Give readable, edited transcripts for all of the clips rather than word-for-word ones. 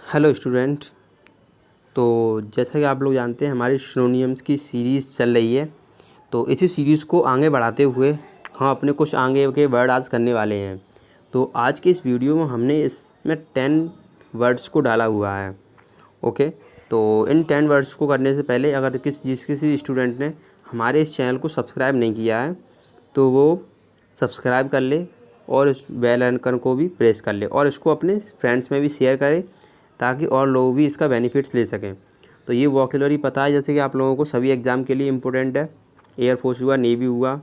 Hello student. तो जैसा कि आप लोग जानते हैं हमारी सिनोनिम्स की सीरीज़ चल रही है। तो इसी सीरीज़ को आगे बढ़ाते हुए हम अपने कुछ आगे के वर्ड आज करने वाले हैं। तो आज के इस वीडियो में हमने इसमें 10 वर्ड्स को डाला हुआ है। ओके, तो इन 10 वर्ड्स को करने से पहले अगर किसी स्टूडेंट ने हमारे इस चैनल को सब्सक्राइब नहीं किया है तो वो सब्सक्राइब कर ले और इस बेल आइकन को भी प्रेस कर ले और इसको अपने फ्रेंड्स में भी शेयर करें ताकि और लोग भी इसका बेनिफिट्स ले सकें। तो ये वोकैबुलरी पता है जैसे कि आप लोगों को सभी एग्ज़ाम के लिए इम्पोर्टेंट है। एयरफोर्स हुआ, नेवी हुआ,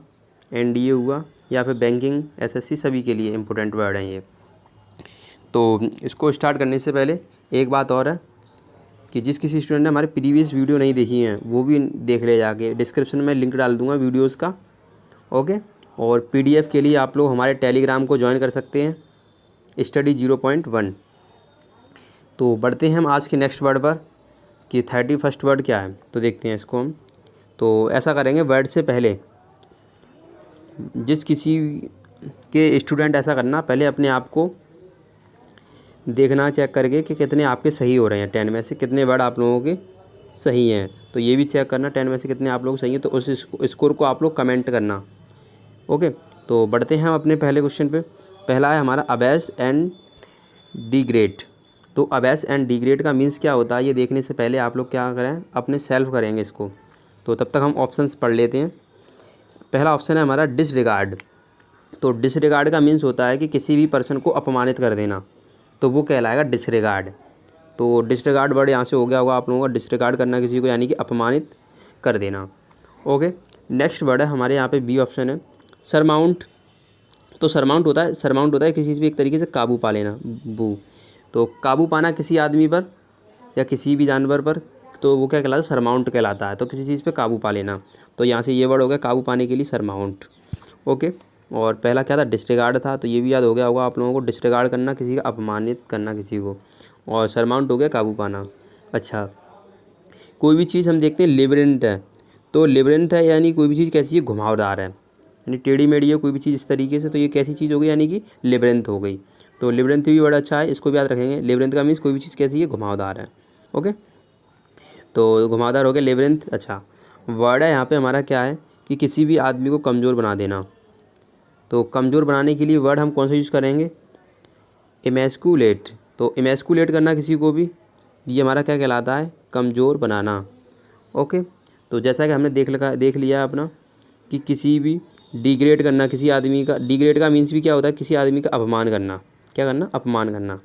एनडीए हुआ या फिर बैंकिंग, एसएससी, सभी के लिए इम्पोर्टेंट वर्ड हैं ये। तो इसको स्टार्ट करने से पहले एक बात और है कि जिस किसी स्टूडेंट ने हमारे प्रीवियस वीडियो नहीं देखी हैं वो भी देख ले जाके। डिस्क्रिप्शन में लिंक डाल दूँगा वीडियोज़ का। ओके, और PDF के लिए आप लोग हमारे टेलीग्राम को ज्वाइन कर सकते हैं, स्टडी 0.1। तो बढ़ते हैं हम आज के नेक्स्ट वर्ड पर कि 31st वर्ड क्या है। तो देखते हैं इसको हम। तो ऐसा करेंगे, वर्ड से पहले जिस किसी के स्टूडेंट ऐसा करना, पहले अपने आप को देखना चेक करके कि कितने आपके सही हो रहे हैं। 10 में से कितने वर्ड आप लोगों के सही हैं, तो ये भी चेक करना 10 में से कितने आप लोग सही हैं। तो उस स्कोर को आप लोग कमेंट करना। ओके, तो बढ़ते हैं हम अपने पहले क्वेश्चन पे। पहला है हमारा अबेस एंड डिग्रेड। तो अबेस एंड डिग्रेड का मीन्स क्या होता है ये देखने से पहले आप लोग क्या करें, अपने सेल्फ करेंगे इसको। तो तब तक हम ऑप्शंस पढ़ लेते हैं। पहला ऑप्शन है हमारा डिसरिगार्ड। तो डिसरिगार्ड का मीन्स होता है कि किसी भी पर्सन को अपमानित कर देना, तो वो कहलाएगा डिसरिगार्ड। तो डिसरिगार्ड वर्ड यहाँ से हो गया होगा आप लोगों का, डिसरिगार्ड करना किसी को यानी कि अपमानित कर देना। ओके, नेक्स्ट वर्ड है हमारे यहाँ पे बी ऑप्शन है सरमाउंट। तो सरमाउंट होता है किसी चीज़ पे एक तरीके से काबू पा लेना, बू। तो काबू पाना किसी आदमी पर या किसी भी जानवर पर, तो वो क्या कहलाता है, सरमाउंट कहलाता है। तो किसी चीज़ पे काबू पा लेना, तो यहाँ से ये वर्ड हो गया काबू पाने के लिए सरमाउंट। ओके, और पहला क्या था, डिसरिगार्ड था, तो ये भी याद हो गया होगा आप लोगों को, डिसरिगार्ड करना किसी का, अपमानित करना किसी को, और सरमाउंट हो गया काबू पाना। अच्छा, कोई भी चीज़ हम देखते हैं लेबिरिंथ है। तो लेबिरिंथ है यानी कोई भी चीज़ कैसी है, घुमावदार है, यानी टेढ़ी मेढ़ी है कोई भी चीज़ इस तरीके से, तो ये कैसी चीज़ हो गई, यानी कि लेबिरिंथ हो गई। तो लेबिरिंथ भी बड़ा अच्छा है, इसको भी याद रखेंगे। लेबिरिंथ का मीन्स कोई भी चीज़ कैसी है, घुमावदार है। ओके, तो घुमावदार हो गया लेबिरिंथ। अच्छा, वर्ड है यहाँ पे हमारा क्या है कि किसी भी आदमी को कमज़ोर बना देना। तो कमज़ोर बनाने के लिए वर्ड हम कौन सा यूज़ करेंगे, इमेस्कुलेट। तो इमेस्कुलेट करना किसी को भी, ये हमारा क्या कहलाता है, कमज़ोर बनाना। ओके, तो जैसा कि हमने देख लिया अपना कि किसी भी डिग्रेड करना किसी आदमी का, डिग्रेड का मीन्स भी क्या होता है, किसी आदमी का अपमान करना। क्या करना, अपमान करना।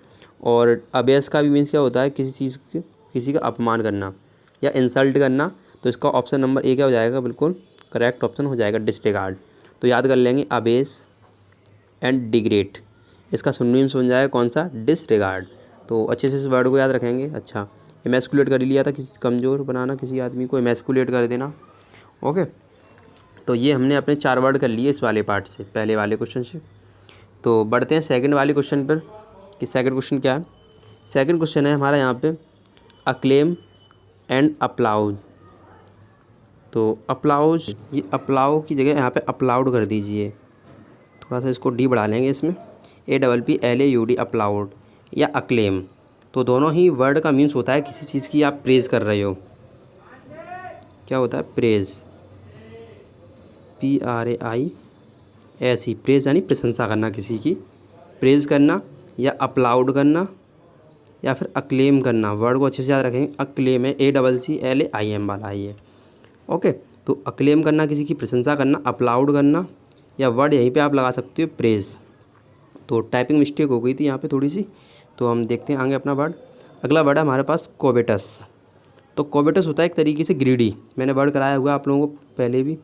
और अबेस का भी मीन्स क्या होता है, किसी का अपमान करना या इंसल्ट करना। तो इसका ऑप्शन नंबर ए क्या हो जाएगा, बिल्कुल करेक्ट ऑप्शन हो जाएगा, डिसरिगार्ड। तो याद कर लेंगे अबेस एंड डिग्रेड, इसका सिनोनिम्स बन जाएगा कौन सा, डिसरिगार्ड। तो अच्छे से इस वर्ड को याद रखेंगे। अच्छा, इमेस्कुलेट कर लिया था, किसी कमज़ोर बनाना किसी आदमी को, इमेस्कुलेट कर देना। ओके, तो ये हमने अपने 4 वर्ड कर लिए इस वाले पार्ट से, पहले वाले क्वेश्चन से। तो बढ़ते हैं सेकंड वाले क्वेश्चन पर कि सेकंड क्वेश्चन क्या है। सेकंड क्वेश्चन है हमारा यहाँ पे अक्लेम एंड अप्लाउज। तो अप्लाउज, ये अप्लाउ की जगह यहाँ पे अपलाउड कर दीजिए, थोड़ा सा इसको डी बढ़ा लेंगे इसमें, APPLAUD, अपलाउड या अक्लेम। तो दोनों ही वर्ड का मीन्स होता है किसी चीज़ की आप प्रेज़ कर रहे हो। क्या होता है, प्रेज़, PRAIS, प्रेज़ यानी प्रशंसा करना किसी की, प्रेज़ करना या अपलाउड करना या फिर अक्लेम करना। वर्ड को अच्छे से याद रखेंगे, अक्लेम है ACCLAIM वाला है ये। ओके, तो अक्लेम करना किसी की प्रशंसा करना, अपलाउड करना, या वर्ड यहीं पे आप लगा सकते हो प्रेज़। तो टाइपिंग मिस्टेक हो गई थी यहाँ पे थोड़ी सी, तो हम देखते हैं आगे अपना वर्ड। अगला वर्ड है हमारे पास कोबेटस। तो कोबेटस होता है एक तरीके से ग्रीडी। मैंने वर्ड कराया हुआ आप लोगों को पहले भी,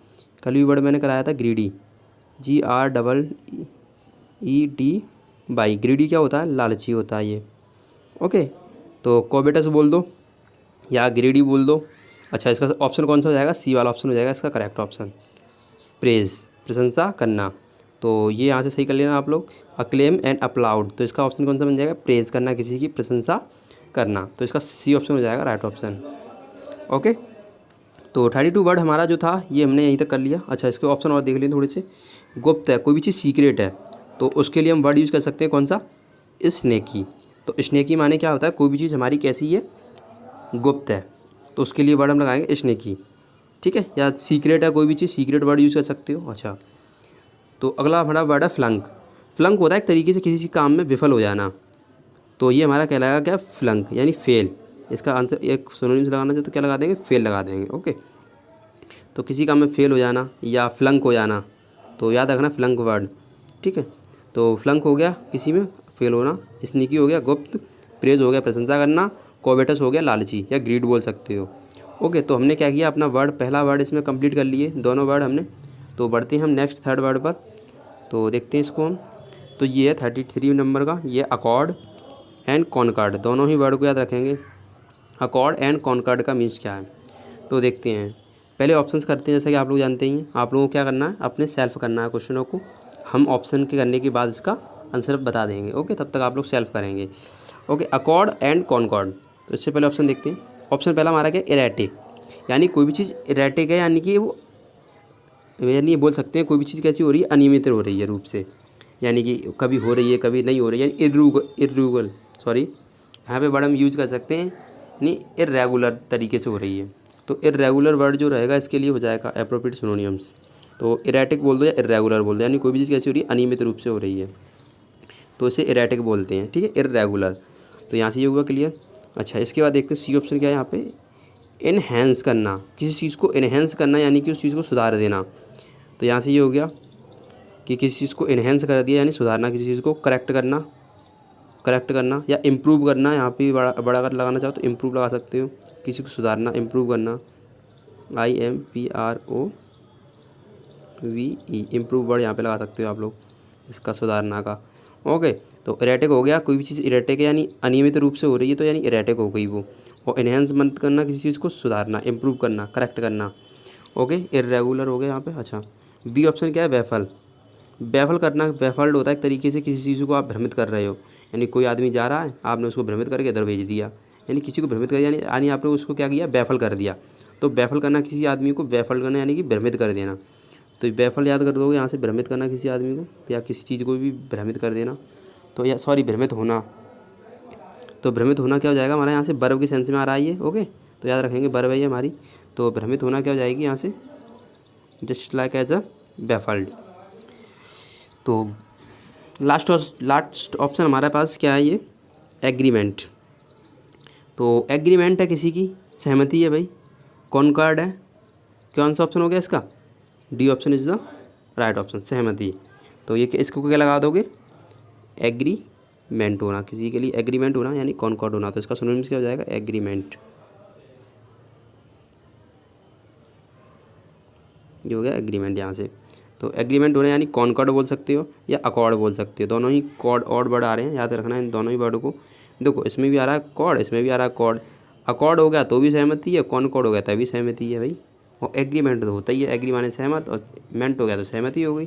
कल भी वर्ड मैंने कराया था ग्रीडी, GREED ग्रीडी क्या होता है, लालची होता है ये। ओके, तो कोबेटस बोल दो या ग्रीडी बोल दो। अच्छा, इसका ऑप्शन कौन सा हो जाएगा, सी वाला ऑप्शन हो जाएगा इसका करेक्ट ऑप्शन, प्रेज़, प्रशंसा करना। तो ये यहाँ से सही कर लेना आप लोग, अक्लेम एंड अपलाउड। तो इसका ऑप्शन कौन सा बन जाएगा, प्रेज़ करना किसी की, प्रशंसा करना। तो इसका सी ऑप्शन हो जाएगा राइट ऑप्शन। ओके, तो 32 वर्ड हमारा जो था ये हमने यहीं तक कर लिया। अच्छा, इसके ऑप्शन और देख लिए थोड़े से। गुप्त है, कोई भी चीज़ सीक्रेट है, तो उसके लिए हम वर्ड यूज़ कर सकते हैं कौन सा, स्नेकी। तो स्नेकी माने क्या होता है, कोई भी चीज़ हमारी कैसी है, गुप्त है, तो उसके लिए वर्ड हम लगाएंगे स्नेकी, ठीक है। या सीक्रेट है कोई भी चीज़, सीक्रेट वर्ड यूज़ कर सकते हो। अच्छा, तो अगला हमारा वर्ड है फ्लंक। फ्लंक होता है एक तरीके से किसी काम में विफल हो जाना, तो ये हमारा कहलाएगा क्या, फ्लंक यानी फेल। इसका आंसर एक सिनोनिम्स लगाना चाहे तो क्या लगा देंगे, फेल लगा देंगे। ओके, तो किसी काम में फेल हो जाना या फ्लंक हो जाना, तो याद रखना फ्लंक वर्ड, ठीक है। तो फ्लंक हो गया किसी में फेल होना, स्नीकी हो गया गुप्त, प्रेज हो गया प्रशंसा करना, कोवेटस हो गया लालची या ग्रीड बोल सकते हो। ओके, तो हमने क्या किया, अपना वर्ड पहला वर्ड इसमें कंप्लीट कर लिए, दोनों वर्ड हमने। तो बढ़ते हैं हम नेक्स्ट थर्ड वर्ड पर, तो देखते हैं इसको हम। तो ये है 33 नंबर का, ये अकॉर्ड एंड कॉनकॉर्ड, दोनों ही वर्ड को याद रखेंगे। अकॉर्ड एंड कॉनकॉर्ड का मीन्स क्या है, तो देखते हैं। पहले ऑप्शंस करते हैं, जैसा कि आप लोग जानते ही हैं। आप लोगों को क्या करना है, अपने सेल्फ करना है क्वेश्चनों को, हम ऑप्शन के करने के बाद इसका आंसर बता देंगे। ओके, तब तक आप लोग सेल्फ करेंगे। ओके, अकॉर्ड एंड कॉनकॉर्ड, तो इससे पहले ऑप्शन देखते हैं। ऑप्शन पहला हमारा क्या, इरेटिक, यानी कोई भी चीज़ इरेटिक है, यानी कि वो, यानी ये बोल सकते हैं कोई भी चीज़ कैसी हो रही है, अनियमित हो रही है रूप से, यानी कि कभी हो रही है कभी नहीं हो रही है, यानी इर्रेगुलर सॉरी, यहाँ पे वर्ड हम यूज़ कर सकते हैं, यानी इर्रेगुलर तरीके से हो रही है। तो इर्रेगुलर वर्ड जो रहेगा इसके लिए हो जाएगा एप्रोप्रिएट सिनोनिम्स। तो इरेटिक बोल दो या इर्रेगुलर बोल दो, यानी कोई भी चीज़ कैसी हो रही है, अनियमित रूप से हो रही है, तो इसे इरेटिक बोलते हैं, ठीक है, इर्रेगुलर। तो यहाँ से ये हुआ क्लियर। अच्छा, इसके बाद देखते हैं सी ऑप्शन क्या है यहाँ पे, इनहेंस करना, किसी चीज़ को इनहेंस करना यानी कि उस चीज़ को सुधार देना। तो यहाँ से ये हो गया कि किसी चीज़ को इनहेंस कर दिया, यानी सुधारना, किसी चीज़ को करेक्ट करना या इम्प्रूव करना। यहाँ पे बड़ा बड़ा अगर लगाना चाहो तो इम्प्रूव लगा सकते हो, किसी को सुधारना, इम्प्रूव करना, IMPROVE, इम्प्रूव वर्ड यहाँ पे लगा सकते हो आप लोग इसका, सुधारना का। ओके, तो इरेटिक हो गया, कोई भी चीज़ इरेटिक है यानी अनियमित रूप से हो रही है, तो यानी इरेटिक हो गई वो। और इनहेंस मत करना, किसी चीज़ को सुधारना, इम्प्रूव करना, करेक्ट करना। ओके, इर्रेगुलर हो गया यहाँ पे। अच्छा, बी ऑप्शन क्या है, बैफल, बैफल करना, बैफल्ड होता है एक तरीके से किसी चीज़ को आप भ्रमित कर रहे हो, यानी कोई आदमी जा रहा है, आपने उसको भ्रमित करके इधर भेज दिया, यानी किसी को भ्रमित कर, यानी आपने उसको क्या किया, बैफल कर दिया। तो बैफल करना, किसी आदमी को बैफल करना यानी कि भ्रमित कर देना। तो बैफल याद कर दोगे यहाँ से, भ्रमित करना किसी आदमी को या किसी चीज़ को भी भ्रमित कर देना। तो या सॉरी, भ्रमित होना, तो भ्रमित होना क्या हो जाएगा हमारा, यहाँ से वर्ब के सेंस में आ रहा है ये। ओके, तो याद रखेंगे वर्ब है ये हमारी। तो भ्रमित होना क्या हो जाएगी यहाँ से, just like as a baffled. तो लास्ट ऑप्शन हमारे पास क्या है, ये एग्रीमेंट। तो एग्रीमेंट है किसी की सहमति है भाई, कॉनकॉर्ड है, कौन सा ऑप्शन हो गया इसका, D option is the right option, सहमति। तो ये इसको क्या लगा दोगे, एग्रीमेंट होना, किसी के लिए एग्रीमेंट होना यानी कॉनकॉर्ड होना, तो इसका सिनोनिम्स क्या हो जाएगा, एग्रीमेंट। ये हो गया एग्रीमेंट यहाँ से। तो एग्रीमेंट होना यानी कॉनकॉर्ड बोल सकते हो या अकॉर्ड बोल सकते हो, दोनों ही कॉर्ड ऑड वर्ड आ रहे हैं, याद रखना है इन दोनों ही वर्ड को। देखो, इसमें भी आ रहा है कॉर्ड, इसमें भी आ रहा है कॉर्ड। अकॉर्ड हो गया तो भी सहमति है, कॉनकॉर्ड हो गया तभी सहमति है भाई। और एग्रीमेंट तो होता ही है, एग्री माने सहमत, और मेंट हो गया तो सहमति हो गई।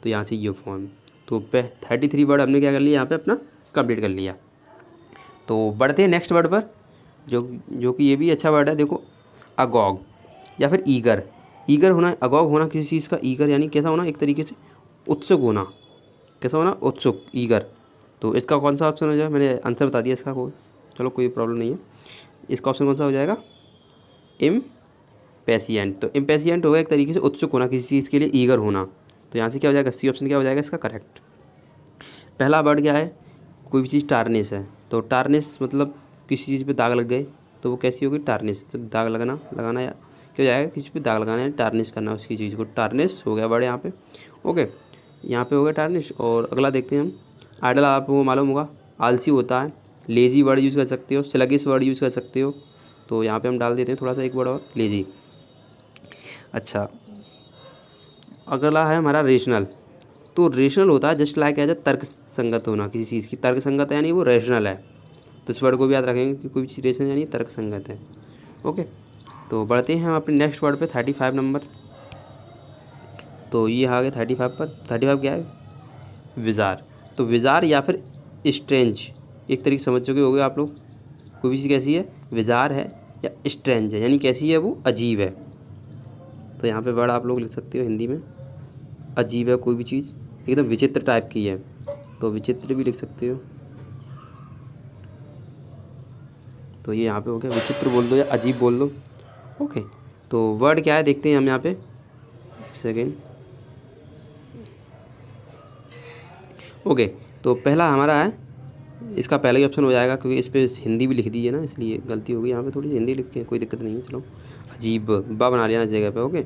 तो यहाँ से ये फॉर्म। तो 33 वर्ड हमने क्या कर लिया यहाँ पे अपना कंप्लीट कर लिया। तो बढ़ते हैं नेक्स्ट वर्ड पर, जो कि ये भी अच्छा वर्ड है। देखो, अगॉग या फिर ईगर। ईगर होना, अगॉग होना किसी चीज़ का, ईगर यानी कैसा होना, एक तरीके से उत्सुक होना, कैसा होना, उत्सुक, ईगर। तो इसका कौन सा ऑप्शन हो जाएगा, मैंने आंसर बता दिया इसका, चलो कोई प्रॉब्लम नहीं है। इसका ऑप्शन कौन सा हो जाएगा, इम्पेशिएंट। तो इम्पेशिएंट होगा एक तरीके से उत्सुक होना किसी चीज़ के लिए, ईगर होना। तो यहाँ से क्या हो जाएगा, सी ऑप्शन क्या हो जाएगा इसका करेक्ट। पहला वर्ड क्या है, कोई भी चीज़ टार्निश है, तो टार्निश मतलब किसी चीज़ पे दाग लग गए तो वो कैसी होगी, टार्निश। तो दाग लगाना या क्या हो जाएगा, किसी पे दाग लगाना है, टार्निश करना उसकी चीज़ को, टार्निश हो गया वर्ड यहाँ पे। ओके, यहाँ पे हो गया टार्निश। और अगला देखते हैं हम, आइडल आपको मालूम होगा आलसी होता है, लेज़ी वर्ड यूज़ कर सकते हो, स्लगिश वर्ड यूज़ कर सकते हो। तो यहाँ पे हम डाल देते हैं थोड़ा सा एक वर्ड और, लेज़ी। अच्छा, अगला है हमारा रेशनल। तो रेशनल होता है जस्ट लाइक एज ए तर्क संगत होना, किसी चीज़ की तर्क संगत है यानी वो रेशनल है। तो इस वर्ड को भी याद रखेंगे कि कोई भी चीज़ रेशनल यानी तर्क संगत है। ओके, तो बढ़ते हैं हम अपने नेक्स्ट वर्ड पे 35 नंबर। तो ये आ गए 35 पर। 35 क्या है, विज़ार। तो विज़ार या फिर स्ट्रेंज, एक तरीके समझ चुके होंगे आप लोग। कोई भी चीज़ कैसी है, विज़ार है या स्ट्रेंज है, यानी कैसी है वो, अजीब है। तो यहाँ पे वर्ड आप लोग लिख सकते हो हिंदी में, अजीब है कोई भी चीज़, एकदम विचित्र टाइप की है, तो विचित्र भी लिख सकते हो। तो ये यहाँ पे हो गया, विचित्र बोल दो या अजीब बोल दो। ओके, तो वर्ड क्या है देखते हैं हम यहाँ पे, एक सेकेंड। ओके, तो पहला हमारा है, इसका पहला ही ऑप्शन हो जाएगा क्योंकि इस पर हिंदी भी लिख दी है ना, इसलिए गलती हो गई यहाँ पे, थोड़ी हिंदी लिख के, कोई दिक्कत नहीं है। चलो, अजीब बा बना लिया इस जगह पे। ओके,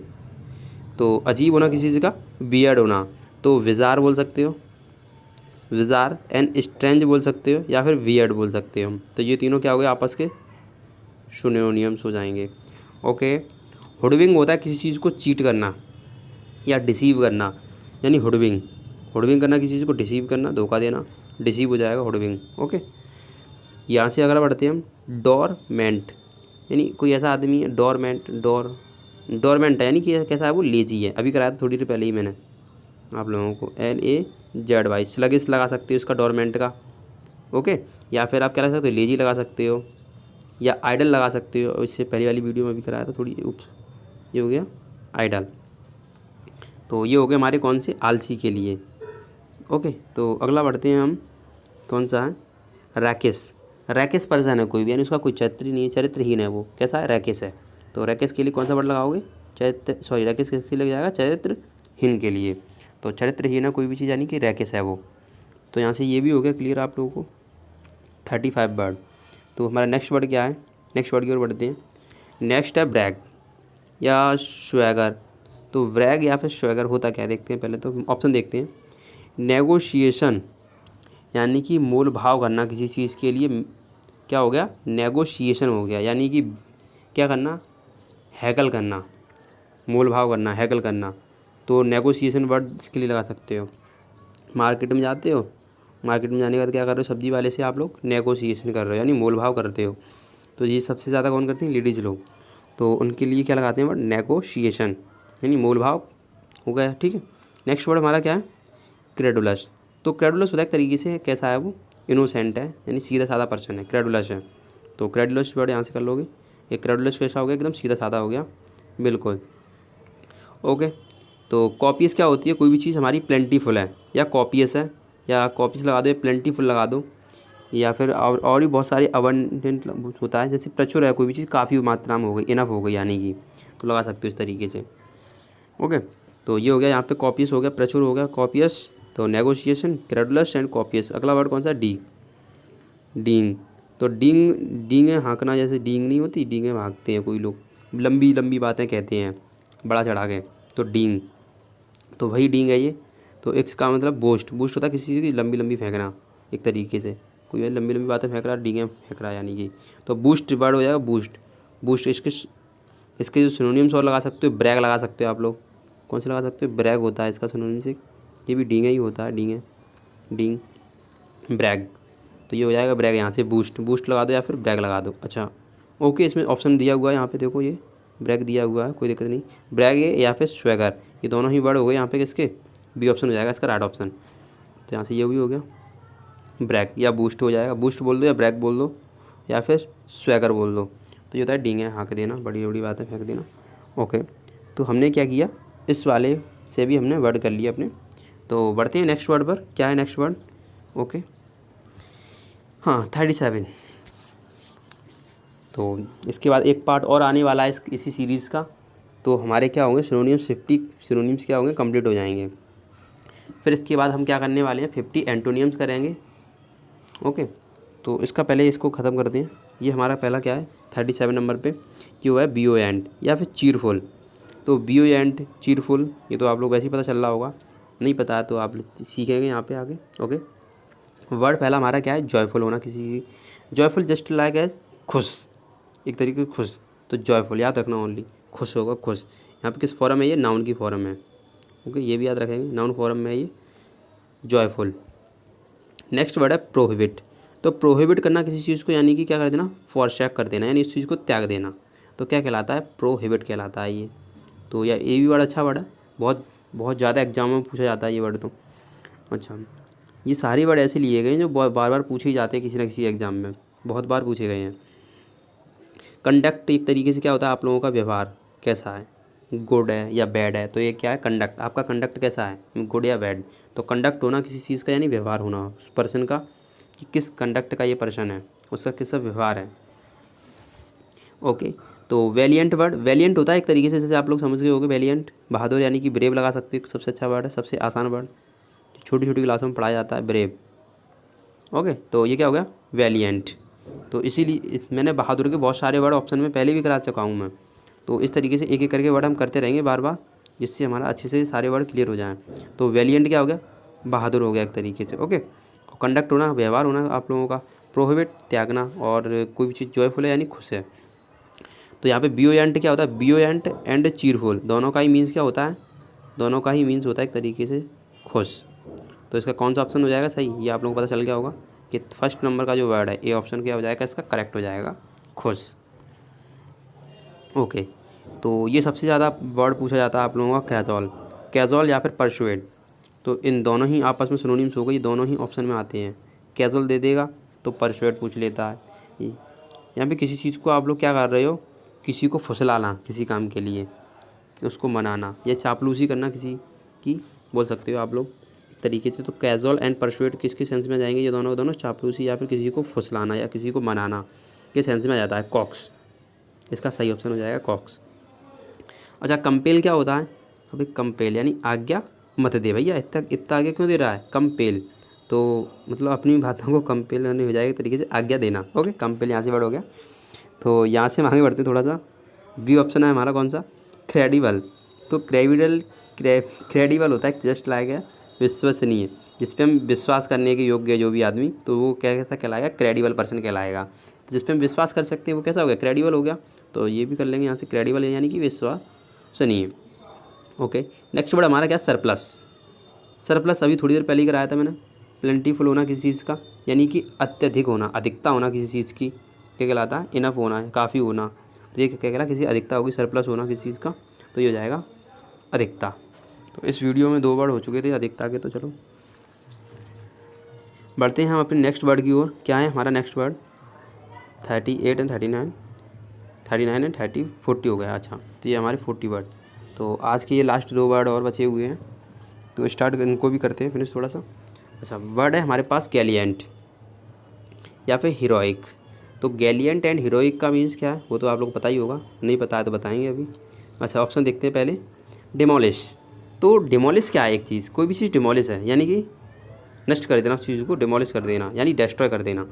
तो अजीब होना किसी चीज़ का, वियर्ड होना, तो विज़ार बोल सकते हो, विज़ार, एंड स्ट्रेंज बोल सकते हो, या फिर वियर्ड बोल सकते हो। तो ये तीनों क्या हो गए आपस के सिनोनिम्स हो जाएंगे। ओके, हुडविंग होता है किसी चीज़ को चीट करना या डिसीव करना, यानी हुडविंग, हुडविंग करना किसी चीज़ को डिसीव करना, धोखा देना, डिसीव हो जाएगा हुडविंग। ओके, यहाँ से अगर बढ़ते हैं हम, डोरमेंट, यानी कोई ऐसा आदमी है, डोरमेंट है, यानी कि कैसा है वो, लेजी है। अभी कराया था थोड़ी देर पहले ही मैंने आप लोगों को, LAZY, स्लगिश लगा सकते हो इसका डोरमेंट का। ओके, या फिर आप क्या लगा सकते हो, लेजी लगा सकते हो, या आइडल लगा सकते हो। इससे पहली वाली वीडियो में भी कराया था थोड़ी, उप्स, ये हो गया आइडल। तो ये हो गए हमारे कौन से, आलसी के लिए। ओके, तो अगला बढ़ते हैं हम, कौन सा है, रैकेश। रैकेश पर्सन है कोई भी, यानी उसका कोई चरित्र नहीं है, चरित्रहीन है वो, कैसा है, रैकेश है। तो रैकेश के लिए कौन सा वर्ड लगाओगे, रैकेश किसके लिए लग जाएगा, चरित्रहीन के लिए। तो चरित्रहीन है कोई भी चीज़, यानी कि रैकेश है वो। तो यहाँ से ये भी हो गया क्लियर आप लोगों को, 35 वर्ड। तो हमारा नेक्स्ट वर्ड क्या है, नेक्स्ट वर्ड की ओर बढ़ते हैं। नेक्स्ट है ब्रैग या स्वैगर। तो ब्रैग या फिर स्वैगर होता क्या है देखते हैं, पहले तो ऑप्शन देखते हैं। नेगोशिएशन, यानी कि मोल भाव करना किसी चीज़ के लिए, क्या हो गया, नेगोशिएशन हो गया, यानी कि क्या करना, हैकल करना, मोल भाव करना, हैकल करना। तो नेगोशिएशन वर्ड इसके लिए लगा सकते हो। मार्केट में जाते हो, मार्केट में जाने के बाद क्या कर रहे हो, सब्जी वाले से आप लोग नेगोशिएशन कर रहे हो, यानी मोल भाव करते हो। तो ये सबसे ज़्यादा कौन करते हैं, लेडीज़ लोग। तो उनके लिए क्या लगाते हैं वर्ड, नेगोशिएशन, यानी मोल भाव हो गया। ठीक है, नेक्स्ट वर्ड हमारा क्या है, क्रेडुलस। तो क्रेडुलस होता है एक तरीके से, कैसा है वो, इनोसेंट है, यानी सीधा साधा पर्सन है, क्रेडुलस है। तो क्रेडुलस वर्ड यहाँ से कर लोगे, ये क्रेडुलस कैसा हो गया, एकदम सीधा साधा हो गया, बिल्कुल। ओके, तो कॉपियस क्या होती है, कोई भी चीज़ हमारी प्लेंटीफुल है या कॉपियस है, या कॉपियस लगा दो या प्लेंटीफुल लगा दो, या फिर और भी बहुत सारे अबंडेंट होता है, जैसे प्रचुर है, कोई भी चीज़ काफ़ी मात्रा में हो गई, इनफ हो गई यानी कि, तो लगा सकते हो इस तरीके से। ओके, तो ये हो गया यहाँ पे, कॉपियस हो गया, प्रचुर हो गया, कॉपियस। तो नेगोशिएशन, क्रेडुलस एंड कॉपियस। अगला वर्ड कौन सा, डींग। तो डींगे हाँकना, जैसे डींग नहीं होती, डींगे हाँकते हैं कोई लोग, लंबी लंबी बातें कहते हैं बड़ा चढ़ा के, तो डींग, तो वही डींग है ये। तो इसका मतलब बूस्ट होता है किसी चीज़ की लंबी लंबी फेंकना, एक तरीके से कोई लंबी लंबी बातें फेंक रहा है, डींगे फेंक रहा है यानी कि। तो बूस्ट वर्ड हो जाएगा, बूस्ट। इसके जो सिनोनिम्स और लगा सकते हो, ब्रैग लगा सकते हो आप लोग। कौन से लगा सकते हो, ब्रैग होता है इसका सिनोनिम्स, ये भी डींगे ही होता है, डींग ब्रैग। तो ये हो जाएगा ब्रैग, यहाँ से बूस्ट लगा दो या फिर ब्रैग लगा दो। अच्छा, ओके, इसमें ऑप्शन दिया हुआ है यहाँ पे, देखो ये ब्रैग दिया हुआ है, कोई दिक्कत नहीं, ब्रैग है या फिर स्वैगर, ये दोनों ही वर्ड हो गए यहाँ पे किसके, बी ऑप्शन हो जाएगा इसका राइट ऑप्शन। तो यहाँ से ये भी हो गया, ब्रैग या बूस्ट हो जाएगा, बूस्ट बोल दो या ब्रैग बोल दो या फिर स्वैगर बोल दो। तो ये होता है डींगे हाँक देना, बड़ी बड़ी बातें फेंक देना। ओके, तो हमने क्या किया, इस वाले से भी हमने वर्ड कर लिया अपने। तो बढ़ते हैं नेक्स्ट वर्ड पर, क्या है नेक्स्ट वर्ड। ओके, हाँ 37। तो इसके बाद एक पार्ट और आने वाला है इसी सीरीज़ का। तो हमारे क्या होंगे, सिनोनिम्स 50 सिनोनिम्स क्या होंगे, कंप्लीट हो जाएंगे। फिर इसके बाद हम क्या करने वाले हैं, 50 एंटोनियम्स करेंगे। ओके, तो इसका पहले इसको ख़त्म करते हैं। ये हमारा पहला क्या है 37 नंबर पे, कि वो है बियोएंट या फिर चीरफुल। तो बियोएंट, चीरफुल, ये तो आप लोग वैसे ही पता चल रहा होगा, नहीं पता है तो आप सीखेंगे यहाँ पे आगे। ओके, वर्ड पहला हमारा क्या है, जॉयफुल होना किसी की, जॉयफुल जस्ट लाइक है खुश, एक तरीके से खुश। तो जॉयफुल याद रखना, ओनली खुश होगा, खुश। यहाँ पे किस फॉर्म है, ये नाउन की फॉर्म है। ओके, ये भी याद रखेंगे, नाउन फॉर्म में है ये जॉयफुल। नेक्स्ट वर्ड है प्रोहिबिट। तो प्रोहिबिट करना किसी चीज़ को, यानी कि क्या कर देना, फॉरशैक कर देना, यानी इस चीज़ को त्याग देना। तो क्या कहलाता है, प्रोहिबिट कहलाता है ये। तो या ये भी वर्ड अच्छा वर्ड है, बहुत बहुत ज़्यादा एग्जाम में पूछा जाता है ये वर्ड। तो अच्छा, ये सारे वर्ड ऐसे लिए गए हैं जो बार बार पूछे ही जाते हैं किसी न किसी एग्ज़ाम में, बहुत बार पूछे गए हैं। कंडक्ट एक तरीके से क्या होता है, आप लोगों का व्यवहार कैसा है, गुड है या बैड है। तो ये क्या है, कंडक्ट, आपका कंडक्ट कैसा है, गुड या बैड। तो कंडक्ट होना किसी चीज़ का, यानी व्यवहार होना उस पर्सन का, कि किस कंडक्ट का ये पर्सन है, उसका कैसा व्यवहार है। ओके, तो वैलिएंट वर्ड, वैलिएंट होता है एक तरीके से, जैसे आप लोग समझ गए होंगे, वैलिएंट बहादुर यानी कि ब्रेव लगा सकते हो, सबसे अच्छा वर्ड है, सबसे आसान वर्ड, छोटी छोटी क्लासों में पढ़ाया जाता है, ब्रेव। ओके, तो ये क्या हो गया, वैलिएंट। तो इसीलिए मैंने बहादुर के बहुत सारे वर्ड ऑप्शन में पहले भी करा चुका हूँ मैं। तो इस तरीके से एक एक करके वर्ड हम करते रहेंगे बार बार, जिससे हमारा अच्छे से सारे वर्ड क्लियर हो जाएँ। तो वैलिएंट क्या हो गया, बहादुर हो गया एक तरीके से। ओके, कंडक्ट होना, व्यवहार होना आप लोगों का, प्रोहिबिट त्यागना, और कोई भी चीज़ जॉयफुल है यानी खुश है। तो यहाँ पे बियोयंट क्या होता है, बियोयंट एंड चीरफुल दोनों का ही मीन्स क्या होता है, दोनों का ही मीन्स होता है एक तरीके से खुश। तो इसका कौन सा ऑप्शन हो जाएगा सही, ये आप लोगों को पता चल गया होगा कि फर्स्ट नंबर का जो वर्ड है ए ऑप्शन क्या हो जाएगा, इसका करेक्ट हो जाएगा, खुश। ओके, तो ये सबसे ज़्यादा वर्ड पूछा जाता है आप लोगों का कैजुअल, कैजुअल या फिर परसुएड। तो इन दोनों ही आपस में सिनोनिम्स हो गई, दोनों ही ऑप्शन में आते हैं। कैजुअल दे देगा तो परसुएड पूछ लेता है। यहाँ पे किसी चीज़ को आप लोग क्या कर रहे हो, किसी को फुसलाना किसी काम के लिए, कि उसको मनाना या चापलूसी करना किसी की, बोल सकते हो आप लोग एक तरीके से। तो कैजुअल एंड परसुएड किसके सेंस में जाएंगे, ये दोनों दोनों चापलूसी या फिर किसी को फुसलाना या किसी को मनाना के सेंस में आ जाता है। कॉक्स इसका सही ऑप्शन हो जाएगा, कॉक्स। अच्छा, कंपेल क्या होता है, अभी कंपेल यानी आज्ञा मत दे भैया, इतना आगे क्यों दे रहा है, कंपेल, तो मतलब अपनी बातों को कंपेल करने हो जाएगा तरीके से, आज्ञा देना। ओके, कंपेल यहाँ से वर्ड हो गया। तो यहाँ से हम आगे बढ़ते हैं थोड़ा सा। बी ऑप्शन है हमारा कौन सा, क्रेडिबल। तो क्रेडिबल होता है जस्ट लाइक है विश्वसनीय, जिस पे हम विश्वास करने के योग्य है जो भी आदमी, तो वो कैसा कहलाएगा, क्रेडिबल पर्सन कहलाएगा। तो जिस पे हम विश्वास कर सकते हैं वो कैसा हो गया, क्रेडिबल हो गया। तो ये भी कर लेंगे यहाँ से, क्रेडिबल यानी कि विश्वसनीय। ओके, नेक्स्ट वर्ड हमारा क्या, सरप्लस। सरप्लस अभी थोड़ी देर पहले ही कराया था मैंने। प्लेंटीफुल होना किसी चीज़ का, यानी कि अत्यधिक होना, अधिकता होना किसी चीज़ की, क्या कहलाता है, इनफ होना है, काफ़ी होना। तो ये क्या कहला, किसी अधिकता होगी, सरप्लस होना किसी चीज़ का, तो ये हो जाएगा अधिकता। तो इस वीडियो में 2 वर्ड हो चुके थे अधिकता के। तो चलो बढ़ते हैं हम अपने नेक्स्ट वर्ड की ओर। क्या है हमारा नेक्स्ट वर्ड, 38 एंड 39, 39 एंड 30, 40 हो गया। अच्छा, तो ये हमारे 40 वर्ड। तो आज के ये लास्ट 2 वर्ड और बचे हुए हैं, तो स्टार्ट इनको भी करते हैं फिनिश थोड़ा सा। अच्छा, वर्ड है हमारे पास गैलियंट या फिर हीरोइक। तो गैलियंट एंड हीरोइक का मीन्स क्या है वो तो आप लोग को पता ही होगा, नहीं पता है तो बताएंगे अभी। अच्छा, ऑप्शन देखते हैं पहले। डिमोलिश, तो डिमोलिश क्या है, एक चीज़, कोई भी चीज़ डिमोलिश है यानी कि नष्ट कर देना, उस चीज़ को डिमोलिश कर देना यानी डिस्ट्रॉय कर देना।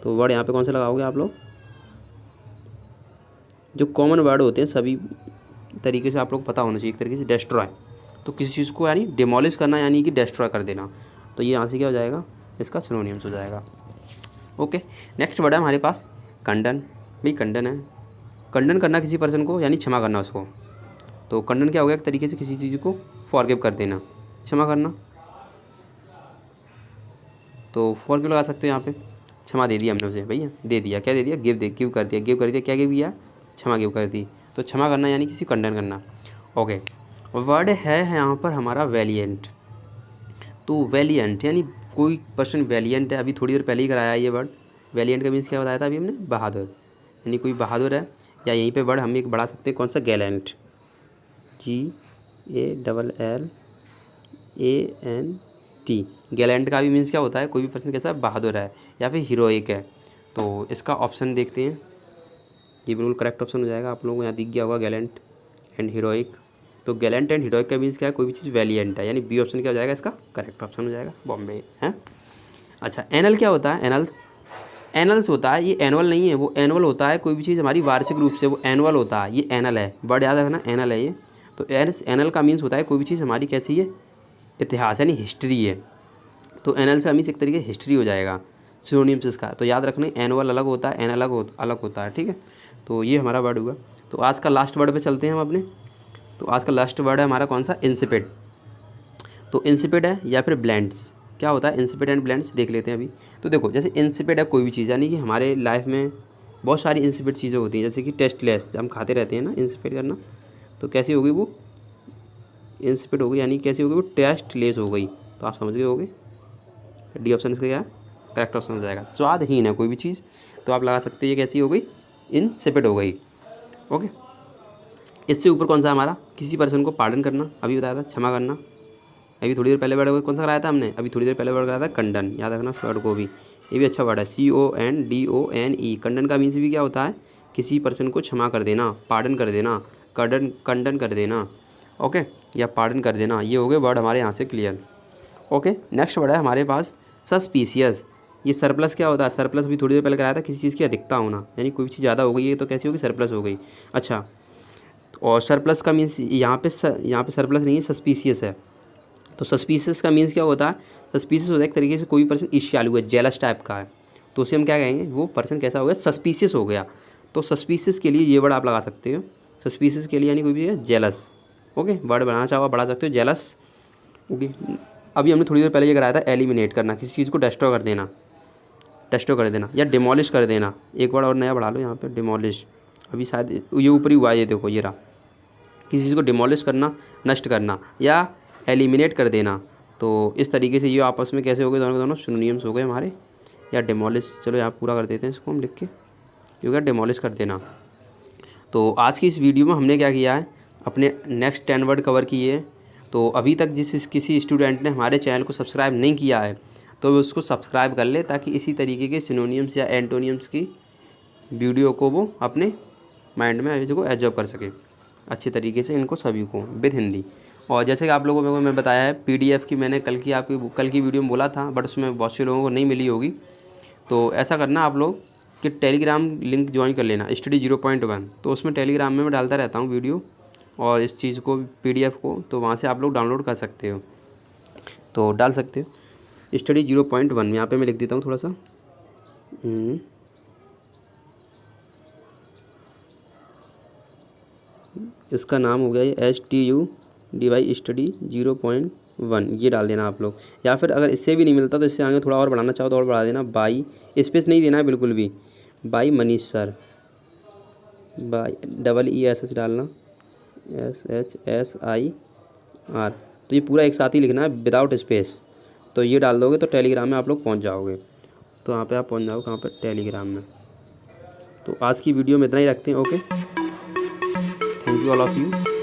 तो वर्ड यहाँ पे कौन सा लगाओगे आप लोग, जो कॉमन वर्ड होते हैं सभी तरीके से आप लोग पता होना चाहिए एक तरीके से, डिस्ट्रॉय। तो किसी चीज़ को यानी डिमोलिश करना यानी कि डिस्ट्रॉय कर देना। तो ये यहाँ से क्या हो जाएगा, इसका सिनोनिम्स हो जाएगा। ओके, नेक्स्ट वर्ड है हमारे पास खंडन। भाई खंडन है, खंडन करना किसी पर्सन को यानी क्षमा करना उसको। तो खंडन क्या हो गया, एक तरीके से किसी चीज़ को फॉरगिव कर देना, क्षमा करना। तो फॉरगिव लगा सकते हो यहाँ पे, क्षमा दे दिया हमने उसे, भैया दे दिया, क्या दे दिया, गिव कर दिया, गिव कर दिया, क्या गिव किया, क्षमा गिव कर दी। तो क्षमा करना यानी किसी खंडन करना। ओके, वर्ड है यहाँ पर हमारा वैलिएंट। तो वैलिएंट यानी कोई पर्सन वैलिएंट है, अभी थोड़ी देर पहले ही कराया ये वर्ड। वैलिएंट का मीन्स क्या बताया था अभी हमने, बहादुर, यानी कोई बहादुर है। या यहीं पे वर्ड हम एक बढ़ा सकते हैं, कौन सा, गैलेंट, GALLANT। गैलेंट का भी मीन्स क्या होता है, कोई भी पर्सन कैसा बहादुर है या फिर हीरोइक है। तो इसका ऑप्शन देखते हैं, ये बिल्कुल करेक्ट ऑप्शन हो जाएगा। आप लोगों को यहाँ दिख गया होगा गैलेंट एंड हीरोइक। तो गैलेंट एंड हीरोइक का मीन्स क्या है, कोई भी चीज़ वैलिएंट है, यानी बी ऑप्शन क्या हो जाएगा, इसका करेक्ट ऑप्शन हो जाएगा, बॉम्बे है। अच्छा, एनल क्या होता है, एनल्स, एनल्स होता है, ये एनुअल नहीं है, वो एनुअल होता है, कोई भी चीज़ हमारी वार्षिक रूप से वो एनुअल होता है, ये एनल है, वर्ड याद रखना, एनल है ये। तो एनल का मीन्स होता है कोई भी चीज़ हमारी कैसी है, इतिहास यानी हिस्ट्री है। तो एनल से मीन्स एक तरीके से हिस्ट्री हो जाएगा, सिनोनिम्स इसका। तो याद रखना, एनुअल अलग होता है, एन अलग होता है, ठीक है। तो ये हमारा वर्ड हुआ। तो आज का लास्ट वर्ड पे चलते हैं हम अपने। तो आज का लास्ट वर्ड है हमारा कौन सा, इंसिपिड। तो इंसिपिड है या फिर ब्लेंड्स, क्या होता है इंसिपिड एंड ब्लेंड्स, देख लेते हैं अभी। तो देखो, जैसे इंसिपिड है कोई भी चीज़, यानी कि हमारे लाइफ में बहुत सारी इंसिपिड चीज़ें होती हैं, जैसे कि टेस्टलेस, जब हम खाते रहते हैं ना, इंसिपिड करना, तो कैसी होगी वो, इंसिपिड हो गई, यानी कैसी हो गई वो, टेस्टलेस हो गई। तो आप समझ गए होगे, डी ऑप्शन इसका क्या है, करेक्ट ऑप्शन हो जाएगा। स्वादहीन है कोई भी चीज़, तो आप लगा सकते हैं ये कैसी हो गई, इंसिपिड हो गई। ओके, इससे ऊपर कौन सा हमारा, किसी पर्सन को पार्डन करना, अभी बताया था, क्षमा करना। अभी थोड़ी देर पहले वर्ड कौन सा कराया था हमने, अभी थोड़ी देर पहले वर्ड कराया था खंडन, याद रखना उस वर्ड को भी, ये भी अच्छा वर्ड है, CONDONE। खंडन का मीन्स भी क्या होता है, किसी पर्सन को क्षमा कर देना, पार्डन कर देना, कंडन कर देना, ओके, या पार्डन कर देना। ये हो गए वर्ड हमारे यहाँ से क्लियर। ओके, नेक्स्ट वर्ड है हमारे पास सस्पिशियस। ये सरप्लस क्या होता है? सरप्लस भी थोड़ी देर पहले कराया था, किसी चीज़ की अधिकता होना, यानी कोई चीज़ ज़्यादा हो गई है तो कैसी होगी? सरप्लस हो गई। अच्छा, और सरप्लस का मीन्स यहाँ पे सरप्लस नहीं है, सस्पिशियस है। तो सस्पिशियस का मीन्स क्या होता है? सस्पिशियस होता है एक तरीके से कोई पर्सन ईर्ष्यालु है, जेलस टाइप का है, तो उसे हम क्या कहेंगे? वो पर्सन कैसा हो गया? सस्पिशियस हो गया। तो सस्पिशियस के लिए ये वर्ड आप लगा सकते हो, सस्पिशियस के लिए, यानी कोई भी है जेलस। ओके, वर्ड बनाना चाहो बढ़ा सकते हो, जेलस। ओके, अभी हमने थोड़ी देर पहले ये कराया था एलिमिनेट करना, किसी चीज़ को डिस्ट्रॉय कर देना, डिस्ट्रॉय कर देना, या डिमोलिश कर देना। एक वर्ड और नया बढ़ा लो यहाँ पे, डिमोलिश। अभी शायद ये ऊपर ही हुआ है, ये देखो ये रहा, किसी चीज़ को डिमोलिश करना, नष्ट करना, या एलिमिनेट कर देना। तो इस तरीके से ये आपस में कैसे हो गए? दोनों के दोनों सिनोनिम्स हो गए हमारे। या डिमोलिश, चलो यहाँ पूरा कर देते हैं इसको हम लिख के, ये हो गया डिमोलिश कर देना। तो आज की इस वीडियो में हमने क्या किया है? अपने नेक्स्ट 10 वर्ड कवर किए। तो अभी तक किसी स्टूडेंट ने हमारे चैनल को सब्सक्राइब नहीं किया है तो वो उसको सब्सक्राइब कर ले, ताकि इसी तरीके के सिनोनिम्स या एंटोनियम्स की वीडियो को वो अपने माइंड में इसको एब्जॉर्व कर सके अच्छे तरीके से, इनको सभी को विद हिंदी। और जैसे कि आप लोगों को मैं बताया है, PDF की मैंने कल की वीडियो में बोला था, बट उसमें बहुत से लोगों को नहीं मिली होगी। तो ऐसा करना आप लोग कि टेलीग्राम लिंक ज्वाइन कर लेना, स्टडी 0.1। तो उसमें टेलीग्राम में मैं डालता रहता हूँ वीडियो और इस चीज़ को, PDF को, तो वहाँ से आप लोग डाउनलोड कर सकते हो, तो डाल सकते हो स्टडी 0.1। यहाँ पे मैं लिख देता हूँ थोड़ा सा, इसका नाम हो गया ये STUDY स्टडी 0.1, ये डाल देना आप लोग। या फिर अगर इससे भी नहीं मिलता तो इससे आगे थोड़ा और बढ़ाना चाहो तो और बढ़ा देना, बाई, स्पेस नहीं देना है बिल्कुल भी, by Manish sir, by EESS डालना, SHSIR। तो ये पूरा एक साथ ही लिखना है विदाउट स्पेस। तो ये डाल दोगे तो टेलीग्राम में आप लोग पहुंच जाओगे। तो यहाँ पे आप पहुंच जाओगे कहाँ पर? टेलीग्राम में। तो आज की वीडियो में इतना ही रखते हैं। Okay, thank you all of you.